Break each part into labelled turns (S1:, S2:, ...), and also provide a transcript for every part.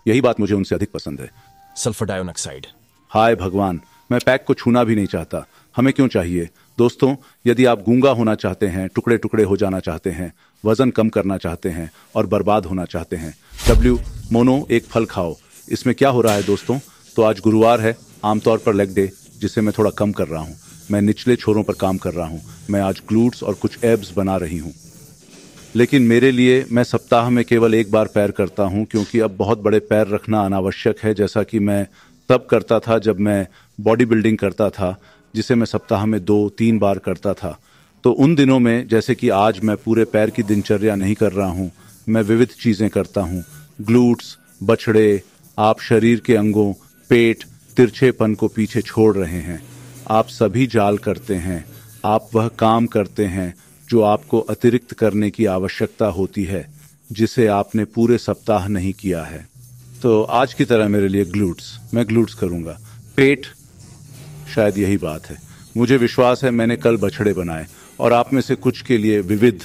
S1: यही बात मुझे उनसे अधिक पसंद है।
S2: Sulphur dioxide.
S1: हाय भगवान, मैं पैक को छूना भी नहीं चाहता। हमें क्यों चाहिए? दोस्तों, यदि आप गूंगा होना चाहते हैं, टुकड़े टुकड़े हो जाना चाहते हैं, वजन कम करना चाहते हैं और बर्बाद होना चाहते हैं, मोनो एक फल खाओ। इसमें क्या हो रहा है दोस्तों? तो आज गुरुवार है, आमतौर पर लेग डे, जिसे मैं थोड़ा कम कर रहा हूँ। मैं निचले छोरों पर काम कर रहा हूँ। मैं आज ग्लूट्स और कुछ एब्स बना रही हूँ। लेकिन मेरे लिए मैं सप्ताह में केवल एक बार पैर करता हूँ, क्योंकि अब बहुत बड़े पैर रखना अनावश्यक है, जैसा कि मैं तब करता था जब मैं बॉडी बिल्डिंग करता था, जिसे मैं सप्ताह में 2-3 बार करता था। तो उन दिनों में, जैसे कि आज मैं पूरे पैर की दिनचर्या नहीं कर रहा हूँ, मैं विविध चीज़ें करता हूँ। ग्लूट्स, बछड़े, आप शरीर के अंगों, पेट, तिरछेपन को पीछे छोड़ रहे हैं। आप सभी जाल करते हैं। आप वह काम करते हैं जो आपको अतिरिक्त करने की आवश्यकता होती है, जिसे आपने पूरे सप्ताह नहीं किया है। तो आज की तरह मेरे लिए ग्लूट्स, मैं ग्लूट्स करूंगा। पेट, शायद यही बात है। मुझे विश्वास है मैंने कल बछड़े बनाए, और आप में से कुछ के लिए विविध।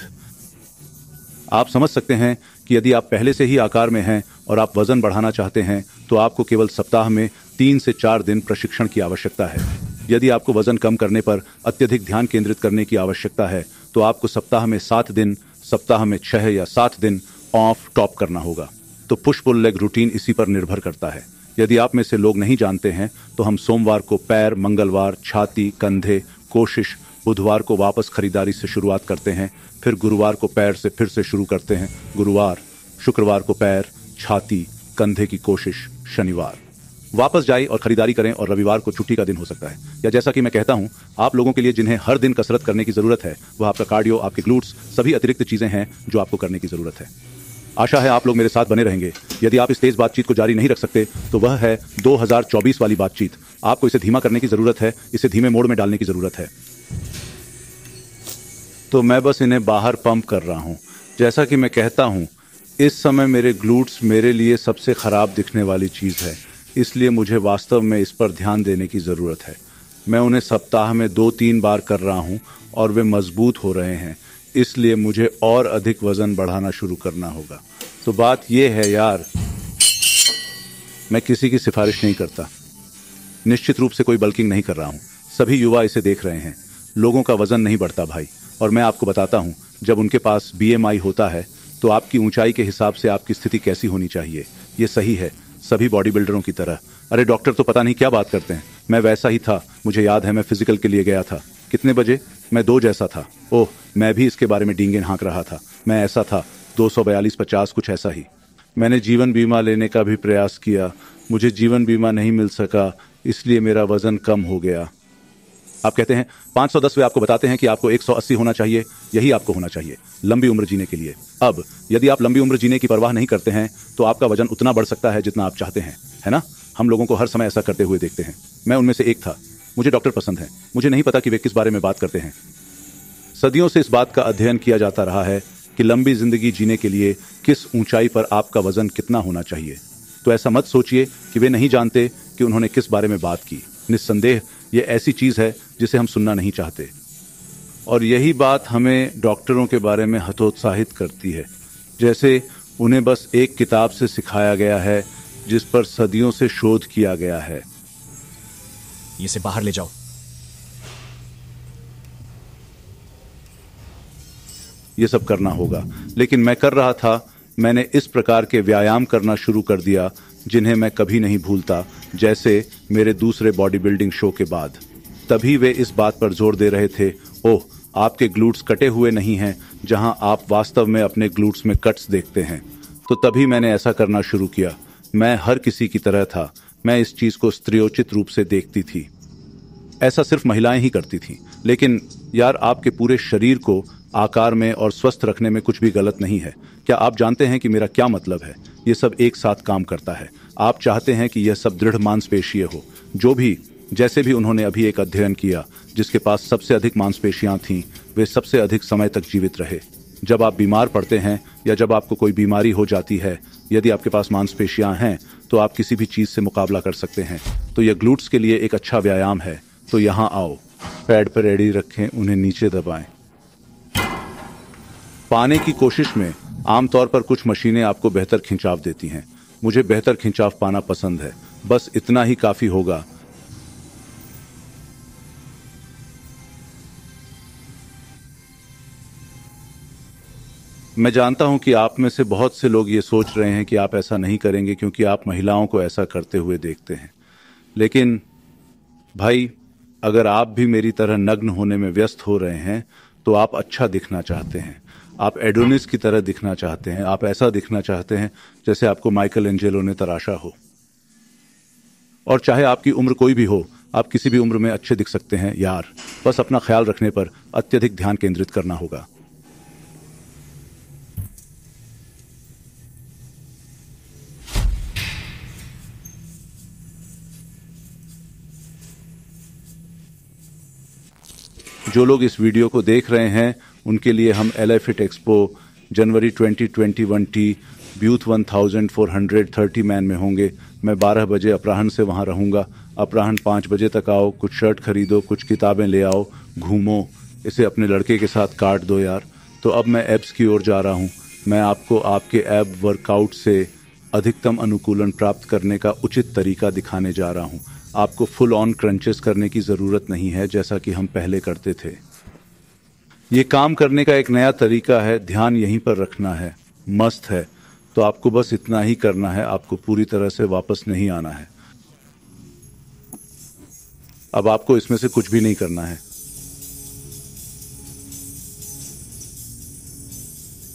S1: आप समझ सकते हैं कि यदि आप पहले से ही आकार में हैं और आप वजन बढ़ाना चाहते हैं, तो आपको केवल सप्ताह में 3 से 4 दिन प्रशिक्षण की आवश्यकता है। यदि आपको वजन कम करने पर अत्यधिक ध्यान केंद्रित करने की आवश्यकता है, तो आपको सप्ताह में 7 दिन, सप्ताह में 6 या 7 दिन ऑफ टॉप करना होगा। तो पुश पुल लेग रूटीन इसी पर निर्भर करता है। यदि आप में से लोग नहीं जानते हैं, तो हम सोमवार को पैर, मंगलवार छाती, कंधे, कोशिश, बुधवार को वापस खरीदारी से शुरुआत करते हैं, फिर गुरुवार को पैर से फिर से शुरू करते हैं, गुरुवार, शुक्रवार को पैर, छाती, कंधे की कोशिश, शनिवार वापस जाएं और खरीदारी करें, और रविवार को छुट्टी का दिन हो सकता है। या जैसा कि मैं कहता हूं, आप लोगों के लिए जिन्हें हर दिन कसरत करने की जरूरत है, वह आपका कार्डियो, आपके ग्लूट्स, सभी अतिरिक्त चीजें हैं जो आपको करने की जरूरत है। आशा है आप लोग मेरे साथ बने रहेंगे। यदि आप इस तेज बातचीत को जारी नहीं रख सकते, तो वह है 2024 वाली बातचीत। आपको इसे धीमा करने की जरूरत है, इसे धीमे मोड में डालने की जरूरत है। तो मैं बस इन्हें बाहर पंप कर रहा हूं। जैसा कि मैं कहता हूं, इस समय मेरे ग्लूट्स मेरे लिए सबसे खराब दिखने वाली चीज है, इसलिए मुझे वास्तव में इस पर ध्यान देने की जरूरत है। मैं उन्हें सप्ताह में 2-3 बार कर रहा हूं और वे मजबूत हो रहे हैं, इसलिए मुझे और अधिक वजन बढ़ाना शुरू करना होगा। तो बात यह है यार, मैं किसी की सिफारिश नहीं करता, निश्चित रूप से कोई बल्किंग नहीं कर रहा हूं। सभी युवा इसे देख रहे हैं। लोगों का वजन नहीं बढ़ता भाई, और मैं आपको बताता हूं, जब उनके पास BMI होता है, तो आपकी ऊंचाई के हिसाब से आपकी स्थिति कैसी होनी चाहिए। ये सही है, सभी बॉडी बिल्डरों की तरह। अरे डॉक्टर तो पता नहीं क्या बात करते हैं। मैं वैसा ही था। मुझे याद है मैं फिजिकल के लिए गया था। कितने बजे? मैं 2 जैसा था। ओह, मैं भी इसके बारे में डींगे हाँक रहा था। मैं ऐसा था, 242-50 कुछ ऐसा ही। मैंने जीवन बीमा लेने का भी प्रयास किया। मुझे जीवन बीमा नहीं मिल सका, इसलिए मेरा वजन कम हो गया। आप कहते हैं 510, वे आपको बताते हैं कि आपको 180 होना चाहिए। यही आपको होना चाहिए लंबी उम्र जीने के लिए। अब यदि आप लंबी उम्र जीने की परवाह नहीं करते हैं, तो आपका वजन उतना बढ़ सकता है जितना आप चाहते हैं, है ना? हम लोगों को हर समय ऐसा करते हुए देखते हैं। मैं उनमें से एक था। मुझे डॉक्टर पसंद है। मुझे नहीं पता कि वे किस बारे में बात करते हैं। सदियों से इस बात का अध्ययन किया जाता रहा है कि लंबी जिंदगी जीने के लिए किस ऊंचाई पर आपका वजन कितना होना चाहिए। तो ऐसा मत सोचिए कि वे नहीं जानते कि उन्होंने किस बारे में बात की। निस्संदेह ये ऐसी चीज है जिसे हम सुनना नहीं चाहते, और यही बात हमें डॉक्टरों के बारे में हतोत्साहित करती है, जैसे उन्हें बस एक किताब से सिखाया गया है जिस पर सदियों से शोध किया गया है।
S2: इसे बाहर ले जाओ।
S1: ये सब करना होगा, लेकिन मैं कर रहा था। मैंने इस प्रकार के व्यायाम करना शुरू कर दिया जिन्हें मैं कभी नहीं भूलता, जैसे मेरे दूसरे बॉडी बिल्डिंग शो के बाद। तभी वे इस बात पर जोर दे रहे थे, ओह, आपके ग्लूट्स कटे हुए नहीं हैं, जहां आप वास्तव में अपने ग्लूट्स में कट्स देखते हैं। तो तभी मैंने ऐसा करना शुरू किया। मैं हर किसी की तरह था। मैं इस चीज को स्त्रियोचित रूप से देखती थी। ऐसा सिर्फ महिलाएं ही करती थीं। लेकिन यार, आपके पूरे शरीर को आकार में और स्वस्थ रखने में कुछ भी गलत नहीं है। क्या आप जानते हैं कि मेरा क्या मतलब है? ये सब एक साथ काम करता है। आप चाहते हैं कि यह सब दृढ़ मांसपेशीय हो, जो भी, जैसे भी उन्होंने अभी एक अध्ययन किया, जिसके पास सबसे अधिक मांसपेशियां थीं, वे सबसे अधिक समय तक जीवित रहे। जब आप बीमार पड़ते हैं या जब आपको कोई बीमारी हो जाती है, यदि आपके पास मांसपेशियां हैं, तो आप किसी भी चीज से मुकाबला कर सकते हैं। तो यह ग्लूट्स के लिए एक अच्छा व्यायाम है। तो यहाँ आओ, पैड पर एड़ी रखें, उन्हें नीचे दबाएं। पाने की कोशिश में आमतौर पर कुछ मशीनें आपको बेहतर खिंचाव देती हैं। मुझे बेहतर खिंचाव पाना पसंद है। बस इतना ही काफी होगा। मैं जानता हूं कि आप में से बहुत से लोग ये सोच रहे हैं कि आप ऐसा नहीं करेंगे क्योंकि आप महिलाओं को ऐसा करते हुए देखते हैं। लेकिन भाई, अगर आप भी मेरी तरह नग्न होने में व्यस्त हो रहे हैं तो आप अच्छा दिखना चाहते हैं, आप एडोनिस की तरह दिखना चाहते हैं, आप ऐसा दिखना चाहते हैं जैसे आपको माइकल एंजेलो ने तराशा हो। और चाहे आपकी उम्र कोई भी हो, आप किसी भी उम्र में अच्छे दिख सकते हैं यार। बस अपना ख्याल रखने पर अत्यधिक ध्यान केंद्रित करना होगा। जो लोग इस वीडियो को देख रहे हैं उनके लिए हम LA Fit एक्सपो जनवरी 2021 टी ब्यूथ 1430 मैन में होंगे। मैं 12 बजे अपराह्न से वहां रहूंगा। अपराह्न 5 बजे तक आओ, कुछ शर्ट खरीदो, कुछ किताबें ले आओ, घूमो, इसे अपने लड़के के साथ काट दो यार। तो अब मैं एब्स की ओर जा रहा हूं। मैं आपको आपके एब वर्कआउट से अधिकतम अनुकूलन प्राप्त करने का उचित तरीका दिखाने जा रहा हूं। आपको फुल ऑन क्रंचेस करने की ज़रूरत नहीं है जैसा कि हम पहले करते थे। ये काम करने का एक नया तरीका है, ध्यान यहीं पर रखना है। मस्त है। तो आपको बस इतना ही करना है, आपको पूरी तरह से वापस नहीं आना है। अब आपको इसमें से कुछ भी नहीं करना है।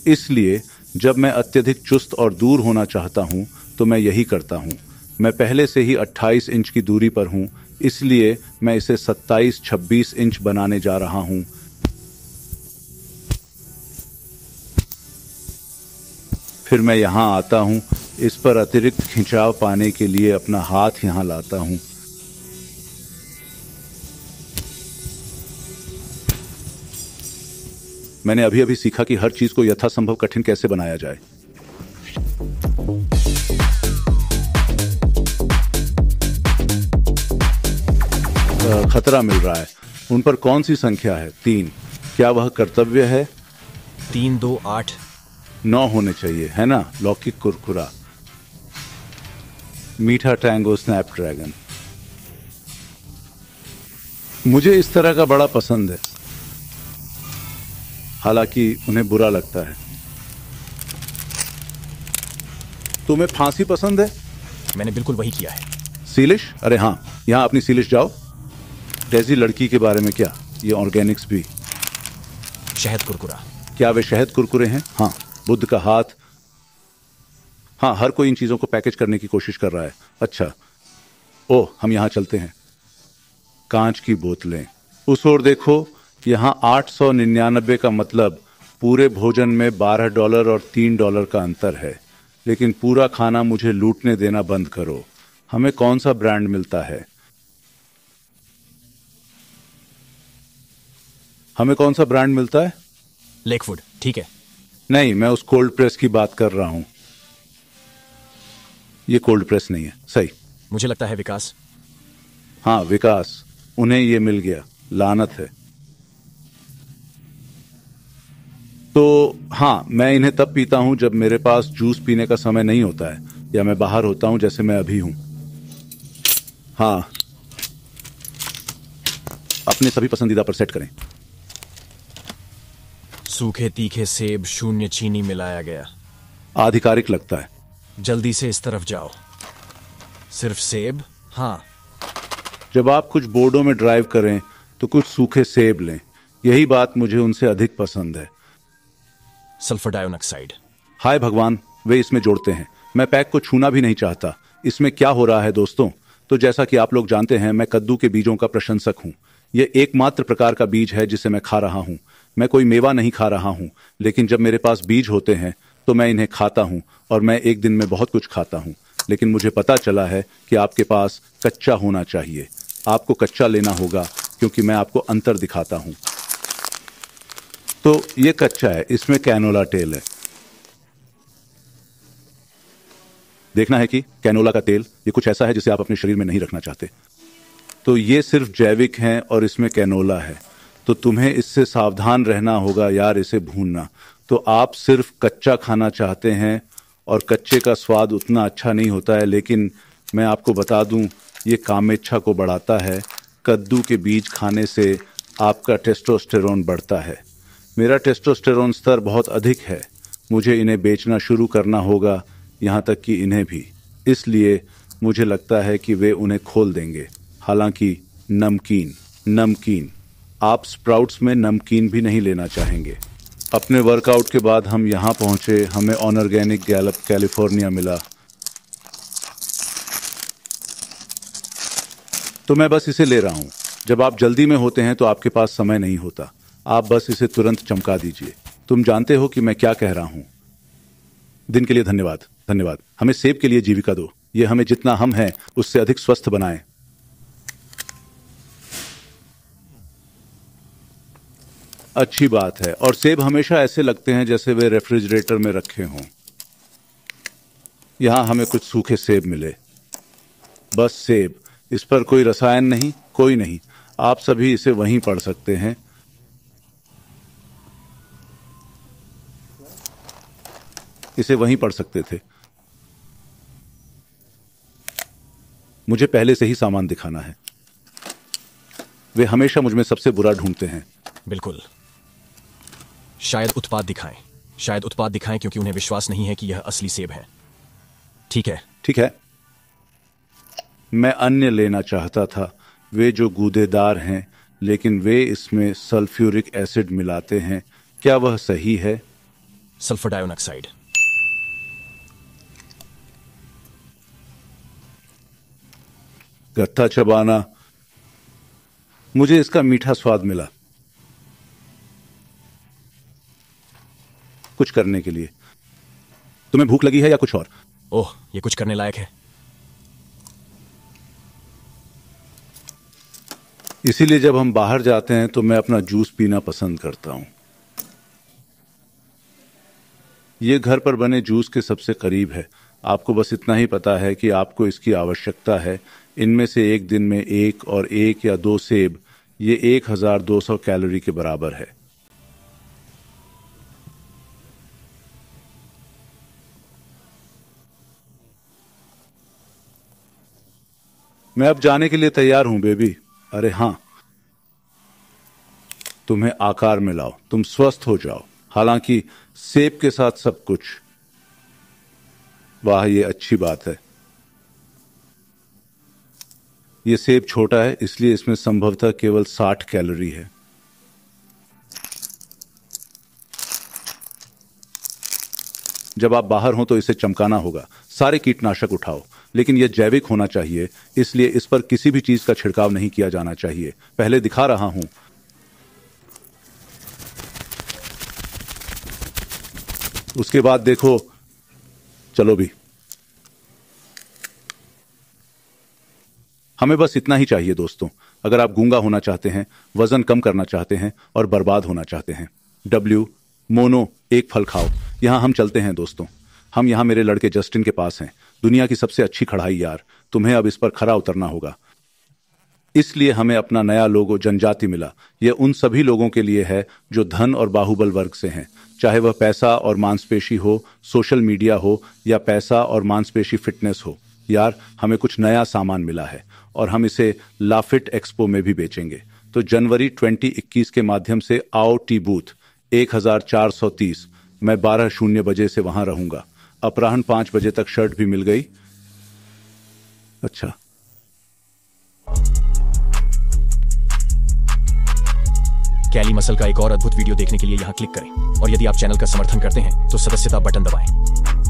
S1: इसलिए जब मैं अत्यधिक चुस्त और दूर होना चाहता हूं तो मैं यही करता हूं। मैं पहले से ही 28 इंच की दूरी पर हूं, इसलिए मैं इसे 27-26 इंच बनाने जा रहा हूं। फिर मैं यहां आता हूं, इस पर अतिरिक्त खिंचाव पाने के लिए अपना हाथ यहां लाता हूं। मैंने अभी अभी सीखा कि हर चीज को यथासंभव कठिन कैसे बनाया जाए। खतरा मिल रहा है। उन पर कौन सी संख्या है? 3। क्या वह कर्तव्य है?
S2: 3, 2, 8,
S1: 9 होने चाहिए, है ना? लौकिक कुरकुरा, मीठा टैंगो स्नैपड्रैगन। मुझे इस तरह का बड़ा पसंद है, हालांकि उन्हें बुरा लगता है। तुम्हें फांसी पसंद है?
S2: मैंने बिल्कुल वही किया है।
S1: सीलिश? अरे हाँ, यहां अपनी सीलिश जाओ। डेजी लड़की के बारे में क्या? ये ऑर्गेनिक्स भी।
S2: शहद कुरकुरा।
S1: क्या वे शहद कुरकुरे हैं? हाँ। बुद्ध का हाथ। हाँ, हर कोई इन चीजों को पैकेज करने की कोशिश कर रहा है। अच्छा, ओह, हम यहां चलते हैं। कांच की बोतलें। उस ओर देखो, यहां 899 का मतलब पूरे भोजन में $12 और $3 का अंतर है। लेकिन पूरा खाना मुझे लूटने देना बंद करो। हमें कौन सा ब्रांड मिलता है? हमें कौन सा ब्रांड मिलता है?
S2: लेकवुड, ठीक है।
S1: नहीं, मैं उस कोल्ड प्रेस की बात कर रहा हूं। ये कोल्ड प्रेस नहीं है। सही।
S2: मुझे लगता है विकास।
S1: हाँ, विकास। उन्हें ये मिल गया। लानत है। तो हाँ, मैं इन्हें तब पीता हूं जब मेरे पास जूस पीने का समय नहीं होता है या मैं बाहर होता हूं जैसे मैं अभी हूं। हाँ, अपने सभी पसंदीदा पर सेट करें।
S2: सूखे तीखे सेब, 0 चीनी मिलाया गया।
S1: आधिकारिक लगता है।
S2: जल्दी से इस तरफ जाओ। सिर्फ सेब? हाँ।
S1: जब आप कुछ बोर्डों में ड्राइव करें तो कुछ सूखे सेब लें। यही बात मुझे उनसे अधिक पसंद है।
S2: Sulphur dioxide.
S1: हाय भगवान, वे इसमें जोड़ते हैं। मैं पैक को छूना भी नहीं चाहता। इसमें क्या हो रहा है दोस्तों? तो जैसा कि आप लोग जानते हैं, मैं कद्दू के बीजों का प्रशंसक हूं। यह एकमात्र प्रकार का बीज है जिसे मैं खा रहा हूं। मैं कोई मेवा नहीं खा रहा हूं, लेकिन जब मेरे पास बीज होते हैं तो मैं इन्हें खाता हूं और मैं एक दिन में बहुत कुछ खाता हूं। लेकिन मुझे पता चला है कि आपके पास कच्चा होना चाहिए। आपको कच्चा लेना होगा क्योंकि मैं आपको अंतर दिखाता हूं। तो ये कच्चा है, इसमें कैनोला तेल है। देखना है कि कैनोला का तेल ये कुछ ऐसा है जिसे आप अपने शरीर में नहीं रखना चाहते। तो ये सिर्फ जैविक हैं और इसमें कैनोला है। तो तुम्हें इससे सावधान रहना होगा यार, इसे भूनना। तो आप सिर्फ कच्चा खाना चाहते हैं और कच्चे का स्वाद उतना अच्छा नहीं होता है, लेकिन मैं आपको बता दूं, ये कामेच्छा को बढ़ाता है। कद्दू के बीज खाने से आपका टेस्टोस्टेरोन बढ़ता है। मेरा टेस्टोस्टेरोन स्तर बहुत अधिक है। मुझे इन्हें बेचना शुरू करना होगा, यहाँ तक कि इन्हें भी। इसलिए मुझे लगता है कि वे उन्हें खोल देंगे। हालांकि नमकीन आप स्प्राउट्स में नमकीन भी नहीं लेना चाहेंगे। अपने वर्कआउट के बाद हम यहाँ पहुँचे। हमें ऑर्गेनिक गैलप कैलिफोर्निया मिला, तो मैं बस इसे ले रहा हूँ। जब आप जल्दी में होते हैं तो आपके पास समय नहीं होता, आप बस इसे तुरंत चमका दीजिए। तुम जानते हो कि मैं क्या कह रहा हूँ। दिन के लिए धन्यवाद। हमें सेब के लिए जीविका दो। ये हमें जितना हम हैं उससे अधिक स्वस्थ बनाए। अच्छी बात है। और सेब हमेशा ऐसे लगते हैं जैसे वे रेफ्रिजरेटर में रखे हों। यहां हमें कुछ सूखे सेब मिले, बस सेब। इस पर कोई रसायन नहीं, कोई नहीं। आप सभी इसे वहीं पढ़ सकते हैं। इसे वहीं पढ़ सकते थे। मुझे पहले से ही सामान दिखाना है। वे हमेशा मुझ में सबसे बुरा ढूंढते हैं।
S2: बिल्कुल। शायद उत्पाद दिखाएं क्योंकि उन्हें विश्वास नहीं है कि यह असली सेब है। ठीक है। मैं अन्य लेना चाहता था, वे जो गूदेदार हैं, लेकिन वे इसमें सल्फ्यूरिक एसिड मिलाते हैं। क्या वह सही है? Sulphur dioxide.
S1: गत्ता चबाना। मुझे इसका मीठा स्वाद मिला। कुछ करने के लिए। तुम्हें भूख लगी है या कुछ और?
S2: ओह, ये कुछ करने लायक है।
S1: इसीलिए जब हम बाहर जाते हैं तो मैं अपना जूस पीना पसंद करता हूं। यह घर पर बने जूस के सबसे करीब है। आपको बस इतना ही पता है कि आपको इसकी आवश्यकता है। इनमें से एक दिन में एक या दो सेब, ये 1200 कैलोरी के बराबर है। मैं अब जाने के लिए तैयार हूं बेबी। अरे हां, तुम्हें आकार में लाओ। तुम स्वस्थ हो जाओ। हालांकि सेब के साथ सब कुछ। वाह, ये अच्छी बात है। ये सेब छोटा है, इसलिए इसमें संभवतः केवल 60 कैलोरी है। जब आप बाहर हो तो इसे चमकाना होगा। सारे कीटनाशक उठाओ, लेकिन यह जैविक होना चाहिए, इसलिए इस पर किसी भी चीज का छिड़काव नहीं किया जाना चाहिए। पहले दिखा रहा हूं। उसके बाद देखो। चलो भी। हमें बस इतना ही चाहिए दोस्तों। अगर आप गूंगा होना चाहते हैं, वजन कम करना चाहते हैं और बर्बाद होना चाहते हैं, मोनो एक फल खाओ। यहां हम चलते हैं दोस्तों। हम यहां मेरे लड़के जस्टिन के पास हैं। दुनिया की सबसे अच्छी कढ़ाई यार। तुम्हें अब इस पर खरा उतरना होगा। इसलिए हमें अपना नया लोगो जनजाति मिला। यह उन सभी लोगों के लिए है जो धन और बाहुबल वर्ग से हैं, चाहे वह पैसा और मांसपेशी हो, सोशल मीडिया हो, या पैसा और मांसपेशी फिटनेस हो। यार, हमें कुछ नया सामान मिला है और हम इसे लाफिट एक्सपो में भी बेचेंगे। तो जनवरी 2021 के माध्यम से आओ टी बूथ 1430। मैं 12:00 बजे से वहां रहूंगा। अपराह्न 5 बजे तक शर्ट भी मिल गई। अच्छा,
S2: कैली मसल का एक और अद्भुत वीडियो देखने के लिए यहां क्लिक करें। और यदि आप चैनल का समर्थन करते हैं तो सदस्यता बटन दबाएं।